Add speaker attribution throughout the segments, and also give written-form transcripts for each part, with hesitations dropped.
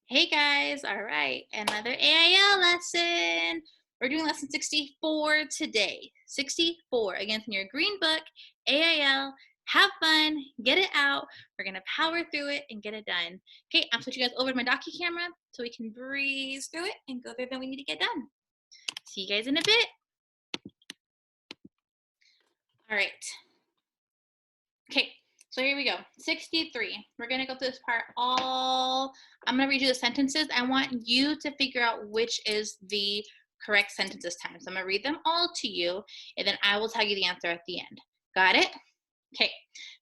Speaker 1: Hey guys, all right, another AIL lesson. We're doing lesson 64 today. 64, again, from your green book, AIL. Have fun, get it out. We're gonna power through it and get it done. Okay, I'm switching you guys over to my docu camera so we can breeze through it and go through everything we need to get done. See you guys in a bit. All right. Okay, so here we go. 63. We're going to go through this part I'm going to read you the sentences. I want you to figure out which is the correct sentence this time. So I'm going to read them all to you, and then I will tell you the answer at the end. Got it? Okay,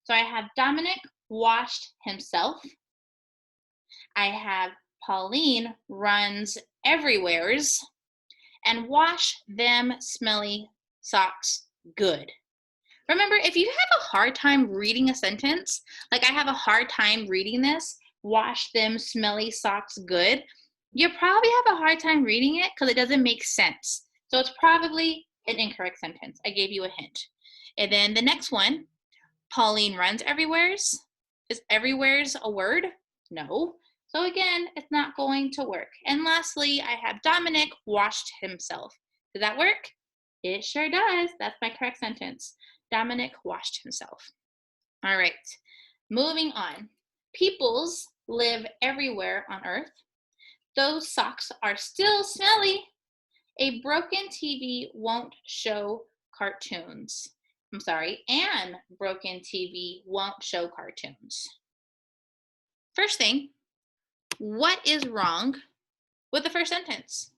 Speaker 1: so I have Dominic washed himself. I have Pauline runs everywheres. And wash them smelly socks good. Remember, if you have a hard time reading a sentence, like I have a hard time reading this, wash them smelly socks good, you probably have a hard time reading it because it doesn't make sense. So it's probably an incorrect sentence. I gave you a hint. And then the next one, Pauline runs everywheres. Is everywheres a word? No. So again, it's not going to work. And lastly, I have Dominic washed himself. Does that work? It sure does. That's my correct sentence. Dominic washed himself. All right, moving on. Peoples live everywhere on earth. Those socks are still smelly. A broken TV won't show cartoons. I'm sorry, an broken TV won't show cartoons. First thing, what is wrong with the first sentence?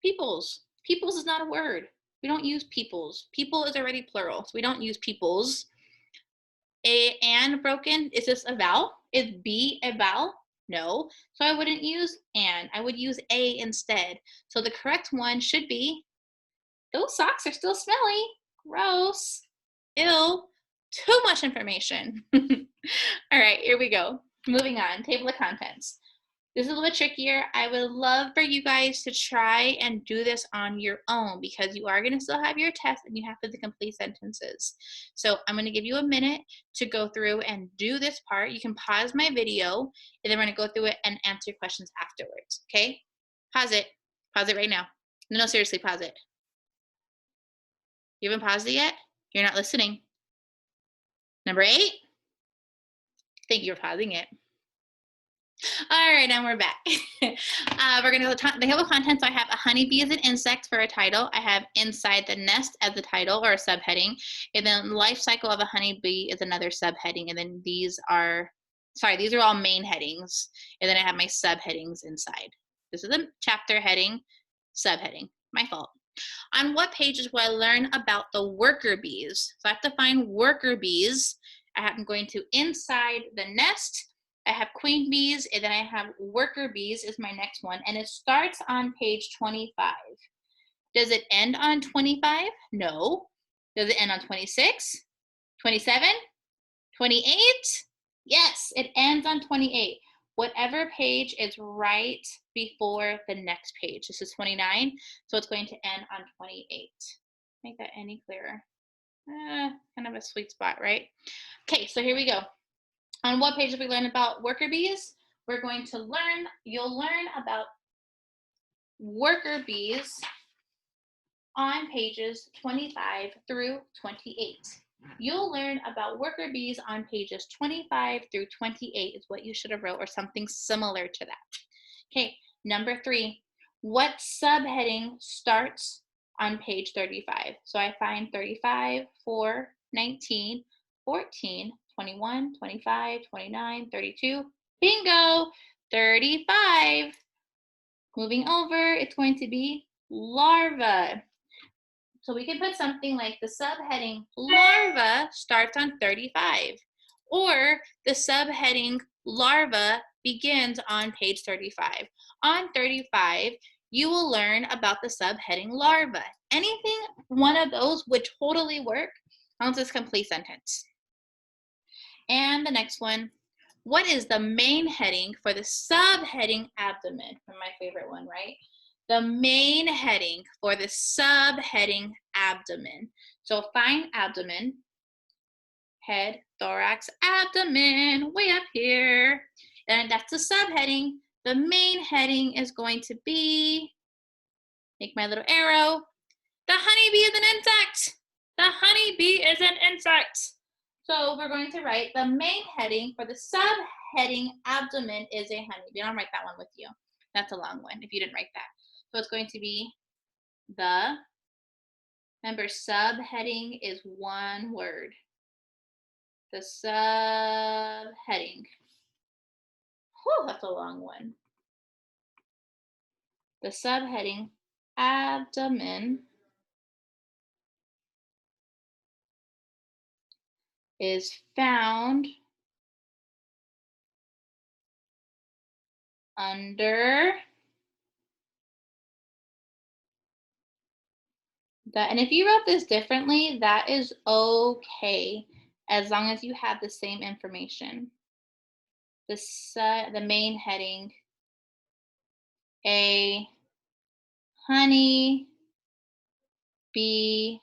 Speaker 1: Peoples. Peoples is not a word. We don't use peoples. People is already plural, so we don't use peoples. And broken, is this a vowel? Is B a vowel? No. So I wouldn't use and. I would use a instead. So the correct one should be, those socks are still smelly. Gross. Ew. Too much information. All right, here we go. Moving on, table of contents. This is a little bit trickier. I would love for you guys to try and do this on your own because you are going to still have your test and you have to complete sentences. So I'm going to give you a minute to go through and do this part. You can pause my video and then we're going to go through it and answer questions afterwards. Okay? Pause it. Pause it right now. No, seriously, pause it. You haven't paused it yet? You're not listening. Number 8. Thank you for pausing it. All right, now we're back. We're going to go to the table of contents. So I have a honeybee as an insect for a title. I have inside the nest as a title or a subheading. And then life cycle of a honeybee is another subheading. And then these are all main headings. And then I have my subheadings inside. This is a chapter heading, subheading. My fault. On what pages will I learn about the worker bees? So I have to find worker bees. I'm going to inside the nest. I have queen bees, and then I have worker bees is my next one, and it starts on page 25. Does it end on 25? No. Does it end on 26? 27? 28? Yes, it ends on 28. Whatever page is right before the next page. This is 29, so it's going to end on 28. Make that any clearer. Kind of a sweet spot, right? Okay, so here we go. On what page did we learn about worker bees? You'll learn about worker bees on pages 25 through 28. You'll learn about worker bees on pages 25 through 28 is what you should have wrote, or something similar to that. Okay, number 3, what subheading starts on page 35? So I find 35, 4, 19, 14, 21, 25, 29, 32. Bingo! 35. Moving over, it's going to be larva. So we can put something like the subheading larva starts on 35. Or the subheading larva begins on page 35. On 35, you will learn about the subheading larva. Anything, one of those would totally work on this complete sentence. And the next one, what is the main heading for the subheading abdomen? My favorite one, right? The main heading for the subheading abdomen. So find abdomen, head, thorax, abdomen, way up here. And that's the subheading. The main heading is going to be, make my little arrow, the honeybee is an insect. The honeybee is an insect. So we're going to write the main heading for the subheading abdomen is a honeybee. I'll write that one with you. That's a long one if you didn't write that. So it's going to be the, remember subheading is one word. The subheading. Whew, that's a long one. The subheading abdomen is found under that. And if you wrote this differently, that is okay, as long as you have the same information. The main heading, a honey bee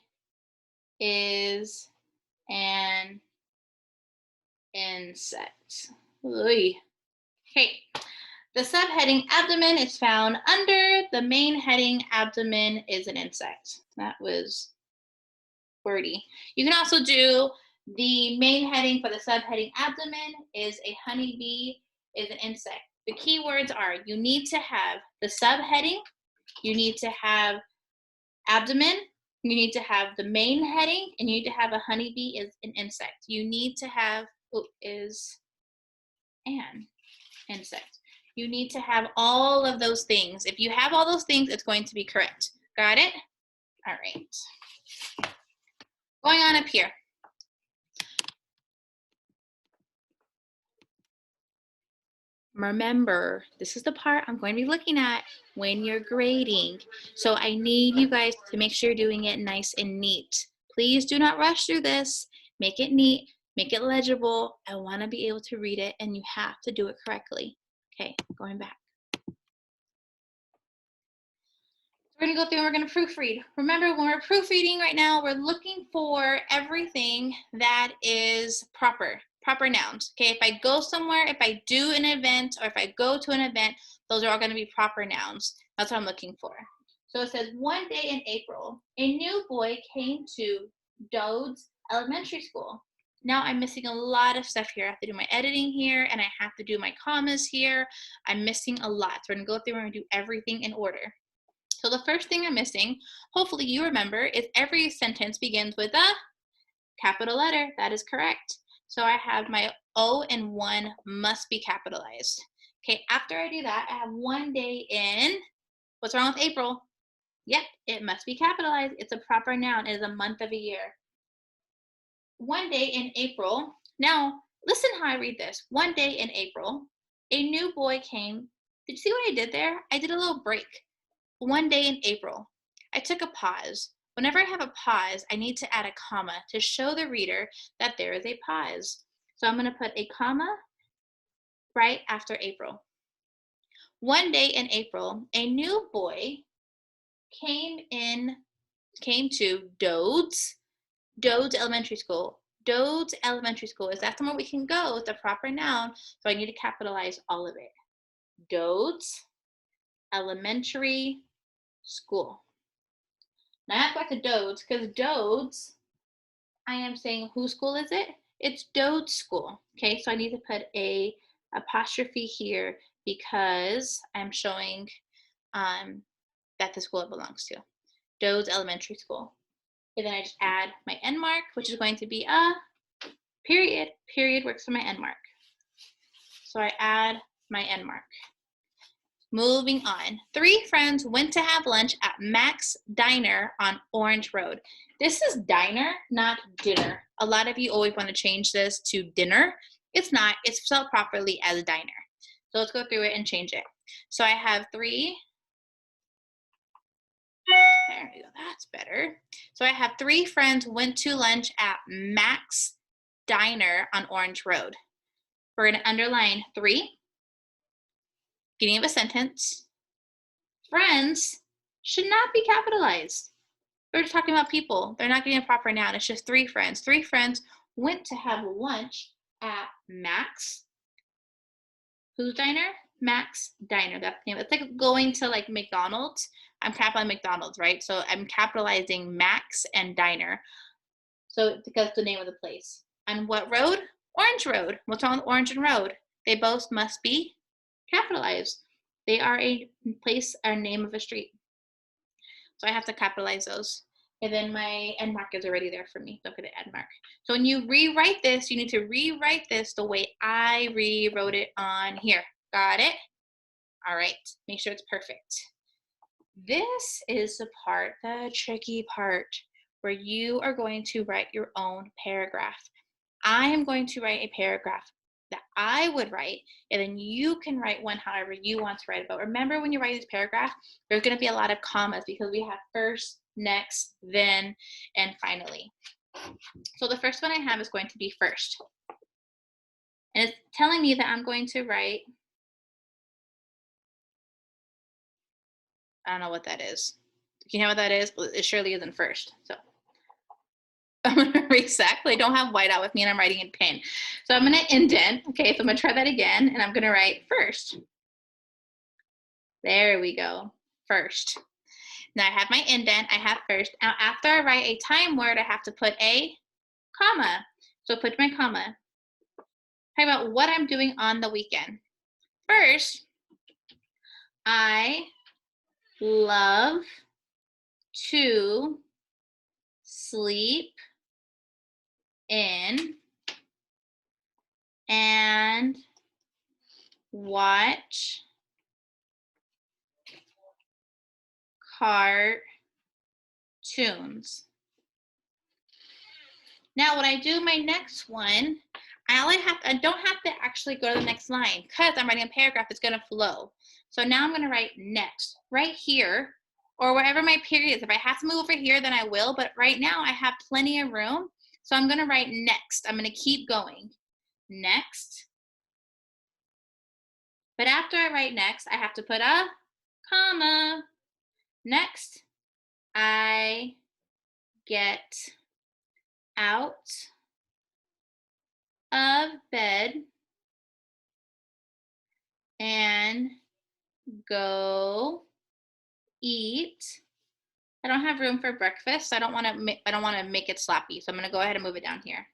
Speaker 1: is an insect. Oy. Okay. The subheading abdomen is found under the main heading abdomen is an insect. That was wordy. You can also do the main heading for the subheading abdomen is a honeybee is an insect. The key words are you need to have the subheading, you need to have abdomen, you need to have the main heading, and you need to have a honeybee is an insect. You need to have is an insect. You need to have all of those things. If you have all those things, it's going to be correct. Got it? All right. Going on up here. Remember, this is the part I'm going to be looking at when you're grading. So I need you guys to make sure you're doing it nice and neat. Please do not rush through this. Make it neat, make it legible. I want to be able to read it, and you have to do it correctly. Okay, going back. We're going to go through and we're going to proofread. Remember, when we're proofreading right now, we're looking for everything that is proper nouns. Okay, if I go somewhere, if I do an event, or if I go to an event, those are all going to be proper nouns. That's what I'm looking for. So it says, one day in April, a new boy came to Dode's elementary school. Now I'm missing a lot of stuff here. I have to do my editing here, and I have to do my commas here. I'm missing a lot. So we're going to go through and we're going to do everything in order. So the first thing I'm missing, hopefully you remember, is every sentence begins with a capital letter. That is correct. So I have my O and 1 must be capitalized. Okay, after I do that, I have one day in, what's wrong with April? Yep, it must be capitalized. It's a proper noun. It is a month of a year. One day in April. Now, listen how I read this. One day in April, a new boy came. Did you see what I did there? I did a little break. One day in April, I took a pause. Whenever I have a pause, I need to add a comma to show the reader that there is a pause. So I'm going to put a comma right after April. One day in April, a new boy came to Dode's Elementary School. Dode's Elementary School, is that somewhere we can go with a proper noun? So I need to capitalize all of it. Dode's Elementary School. Now I have to go back to Dode's, because Dode's, I am saying whose school is it? It's Dode's school. Okay, so I need to put a apostrophe here because I'm showing that the school it belongs to. Dode's Elementary School. And then I just add my end mark, which is going to be a period. Period works for my end mark. So I add my end mark. Moving on. 3 friends went to have lunch at Mac's Diner on Orange Road. This is diner, not dinner. A lot of you always want to change this to dinner. It's not. It's spelled properly as diner. So let's go through it and change it. So I have 3. There we go. That's better. So I have 3 friends went to lunch at Mac's Diner on Orange Road. We're going to underline 3. Beginning of a sentence. Friends should not be capitalized. We're just talking about people. They're not getting a proper noun. It's just 3 friends. 3 friends went to have lunch at Mac's. Whose diner? Max Diner. That's the name. It's like going to like McDonald's. I'm capitalizing McDonald's, right? So I'm capitalizing Max and Diner. So because the name of the place. On what road? Orange Road. What's wrong with Orange and Road? They both must be capitalized. They are a place, a name of a street. So I have to capitalize those. And then my end mark is already there for me. Look at the end mark. So when you rewrite this, you need to rewrite this the way I rewrote it on here. Got it? All right. Make sure it's perfect. This is the part, the tricky part, where you are going to write your own paragraph. I am going to write a paragraph that I would write, and then you can write one however you want to write it. But remember, when you write this paragraph, there's going to be a lot of commas because we have first, next, then, and finally. So the first one I have is going to be first. And it's telling me that I'm going to write, I don't know what that is. You know what that is? Well, it surely isn't first. So I'm going to exactly, I don't have whiteout with me and I'm writing in pen. So I'm going to indent. Okay, so I'm going to try that again and I'm going to write first. There we go. First. Now I have my indent, I have first. Now after I write a time word, I have to put a comma. So put my comma. Talk about what I'm doing on the weekend. First, I love to sleep in and watch cartoons. Now when I do my next one, I don't have to actually go to the next line because I'm writing a paragraph, it's gonna flow. So now I'm gonna write next, right here, or wherever my period is. If I have to move over here, then I will, but right now I have plenty of room. So I'm gonna write next. I'm gonna keep going. Next. But after I write next, I have to put a comma. Next, I get out of bed and go eat. I don't have room for breakfast. I don't want to make it sloppy. So I'm going to go ahead and move it down here.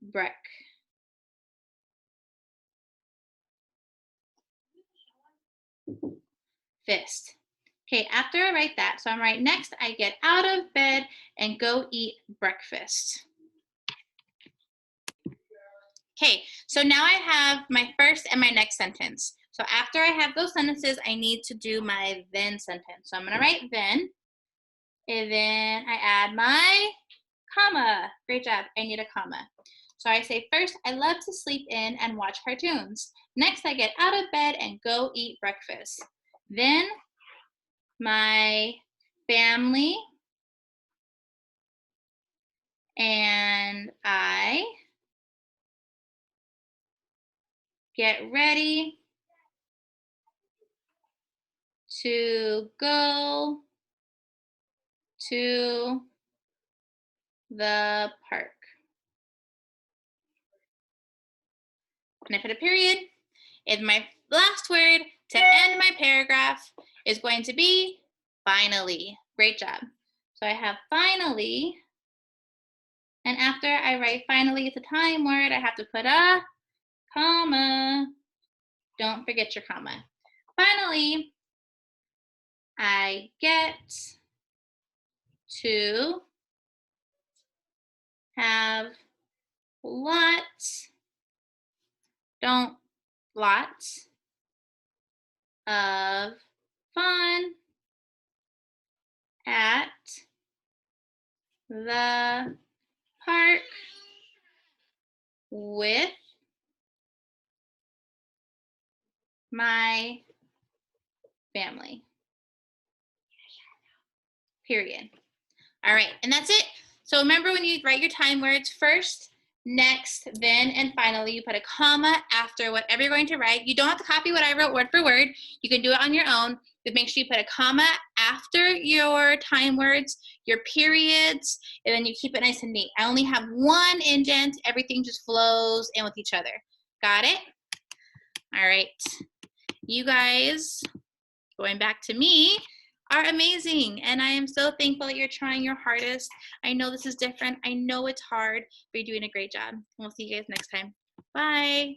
Speaker 1: Breakfast. Okay, after I write that, so I'm right next, I get out of bed and go eat breakfast. Okay, so now I have my first and my next sentence. So after I have those sentences, I need to do my then sentence. So I'm gonna write then, and then I add my comma. Great job, I need a comma. So I say first, I love to sleep in and watch cartoons. Next, I get out of bed and go eat breakfast. Then my family and I get ready to go to the park. And I put a period. And my last word to end my paragraph is going to be finally. Great job. So I have finally. And after I write finally, it's a time word. I have to put a comma. Don't forget your comma. Finally, I get to have lots of fun at the park with my family. Period. All right, and that's it. So remember, when you write your time words, first, next, then, and finally, you put a comma after whatever you're going to write. You don't have to copy what I wrote word for word. You can do it on your own, but make sure you put a comma after your time words, your periods, and then you keep it nice and neat. I only have one indent. Everything just flows in with each other. Got it? All right. You guys, going back to me, are amazing. And I am so thankful that you're trying your hardest. I know this is different. I know it's hard, but you're doing a great job. And we'll see you guys next time. Bye.